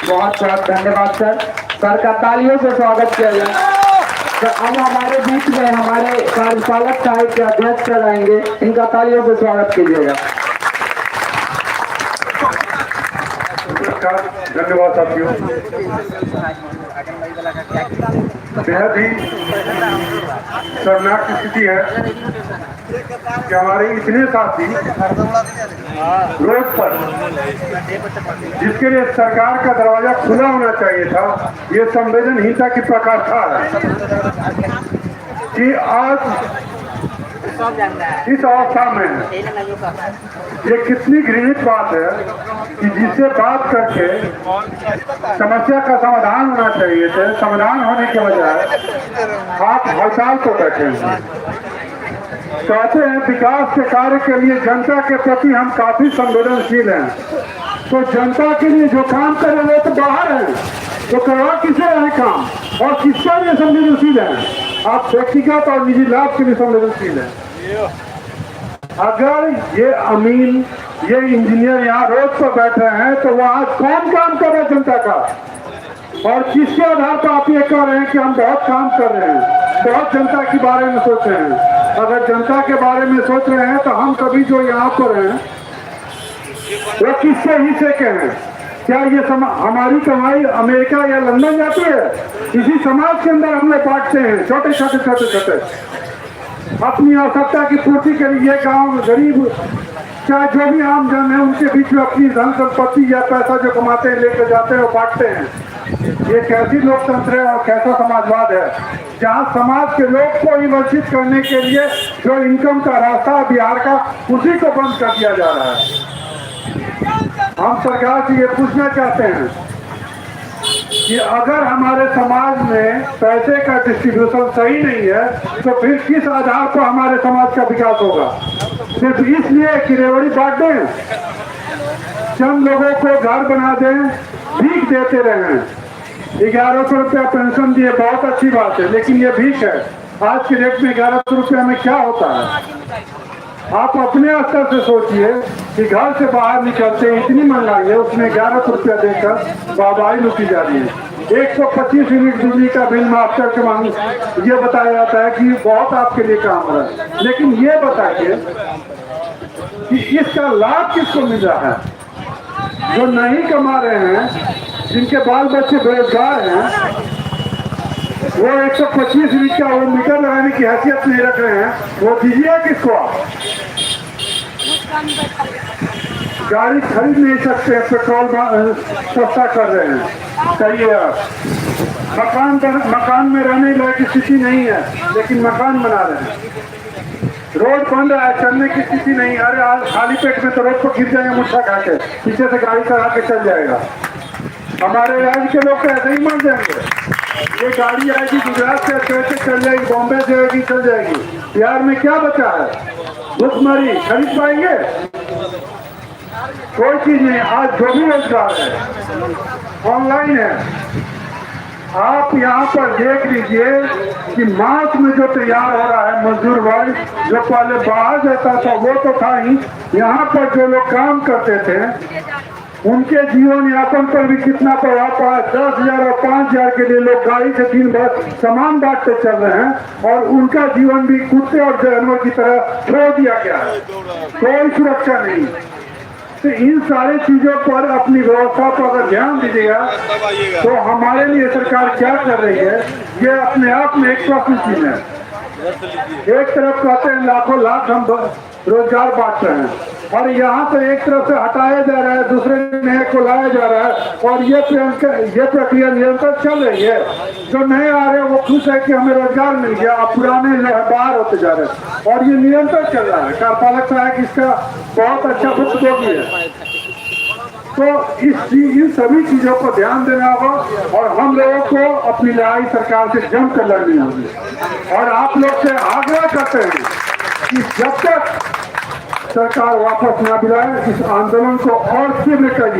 बहुत बहुत धन्यवाद सर। सर का तालियों से स्वागत किया जाए। तो अब हमारे बीच में हमारे कार्यपालक साहित्य अध्यक्ष सर आएंगे, इनका तालियों से स्वागत कीजिएगा। धन्यवाद साथियों। बेहद ही शर्मनाक स्थिति है कि हमारे इतने साथी रोड पर, जिसके लिए सरकार का दरवाजा खुला होना चाहिए था, ये संवेदनहीनता की प्रकाष्ठा है कि आज इस अवस्था में ये कितनी घृणित बात है कि जिससे बात करके समस्या का समाधान होना चाहिए थे, समाधान होने के बजाय आप हड़ताल को बैठे हैं। कहते हैं विकास के कार्य के लिए जनता के प्रति हम काफी संवेदनशील हैं, तो जनता के लिए जो काम करे वो तो बाहर है, तो करवा किसे है काम और किसके लिए संवेदनशील है? आप व्यक्तिगत और निजी लाभ के लिए संवेदनशील है। अगर ये अमीन, ये इंजीनियर यहाँ रोड पर बैठ रहे हैं तो वहाँ कौन काम कर रहे हैं जनता का, और किसके आधार पर आप ये कह रहे हैं कि हम बहुत काम कर रहे हैं, बहुत जनता के बारे में सोच रहे हैं? अगर जनता के बारे में सोच रहे हैं तो हम कभी जो यहाँ पर हैं वो किसके हिस्से के हैं? क्या ये हमारी कमाई अमेरिका या लंदन जाती है? इसी समाज के अंदर हम लोग बांटते हैं, छोटे छोटे अपनी आवश्यकता की पूर्ति के लिए। गांव गरीब चाहे जो भी आम जन है उनके बीच में अपनी धन संपत्ति या पैसा जो कमाते हैं लेकर जाते हैं और बांटते हैं। ये कैसी लोकतंत्र है और कैसा समाजवाद है जहां समाज के लोग को ही वंचित करने के लिए जो इनकम का रास्ता बिहार का, उसी को बंद कर दिया जा रहा है। हम सरकार से ये पूछना चाहते हैं कि अगर हमारे समाज में पैसे का डिस्ट्रीब्यूशन सही नहीं है तो फिर किस आधार पर हमारे समाज का विकास होगा? सिर्फ इसलिए कि रेवड़ी बांट दें, चंद लोगों को घर बना दें, भीख देते रहें। 1100 रुपया पेंशन दिए, बहुत अच्छी बात है, लेकिन ये भीख है। आज के डेट में 1100 रुपया में क्या होता है? आप अपने स्तर से सोचिए कि घर से बाहर निकलते इतनी महंगाई है, उसमें 1100 रुपया देकर वाहवाही लूटी जा रही है। 125 यूनिट बिजली का बिल माफ करके मांग, ये बताया जाता है कि बहुत आपके लिए काम हो रहा है, लेकिन ये बताइए कि इसका लाभ किसको मिल रहा है? जो नहीं कमा रहे हैं, जिनके बाल बच्चे बेरोजगार हैं, वो 125 यूनिट का वो मीटर लगाने की हैसियत नहीं रख रहे हैं, वो दीजिए किसको? आप गाड़ी खरीद नहीं सकते, पेट्रोल सस्ता कर रहे हैं, कहिए आप। मकान में रहने लायक स्थिति नहीं है, लेकिन मकान बना रहे हैं। रोड बन रहा है, चलने की स्थिति नहीं। अरे आज खाली पेट में तो रोड पर गिर जाएंगे मुट्ठा खा के, पीछे से गाड़ी चढ़ा के चल जाएगा। हमारे राज्य के लोग तो ऐसे ही मर जाएंगे। ये गाड़ी आएगी गुजरात से कैसे चल जाएगी, बॉम्बे से आएगी चल जाएगी। बिहार में क्या बचा है? भुखमरी, खरीद पाएंगे? कोई चीज नहीं। आज जो भी रोजगार है ऑनलाइन है। आप यहाँ पर देख लीजिए कि मार्च में जो तैयार हो रहा है मजदूर वर्ग, जो पहले बाहर जाता था वो तो था ही, यहाँ पर जो लोग काम करते थे उनके जीवन यापन पर भी कितना प्रभाव पड़ा। 10,000 और 5,000 के लिए लोग गाड़ी से दिन भर सामान बांटते चल रहे हैं और उनका जीवन भी कुत्ते और जानवर की तरह छोड़ दिया गया है, कोई सुरक्षा नहीं। तो इन सारी चीजों पर अपनी व्यवस्था पर अगर ध्यान दीजिएगा तो हमारे लिए सरकार क्या कर रही है, ये अपने आप में एक प्रश्न चिन्ह है। एक तरफ कहते हैं लाखों लाख हम रोजगार बांट रहे हैं, और यहाँ तो एक तरफ से हटाया जा रहा है, दूसरे नए को लाया जा रहा है, और ये प्रक्रिया निरंतर चल रही है। जो नए आ रहे हैं वो खुश है कि हमें रोजगार मिल गया, अब पुराने बाहर होते जा रहे हैं, और ये निरंतर चल रहा है। कार्यपालक साहब इसका बहुत अच्छा भुगतान है। तो इन सभी चीजों पर ध्यान देना होगा, और हम लोगों को अपनी लड़ाई सरकार से जमकर लड़नी होगी। और आप लोग से आग्रह करते हैं कि जब तक सरकार वापस ना बुलाए, इस आंदोलन को और तीव्र करिए।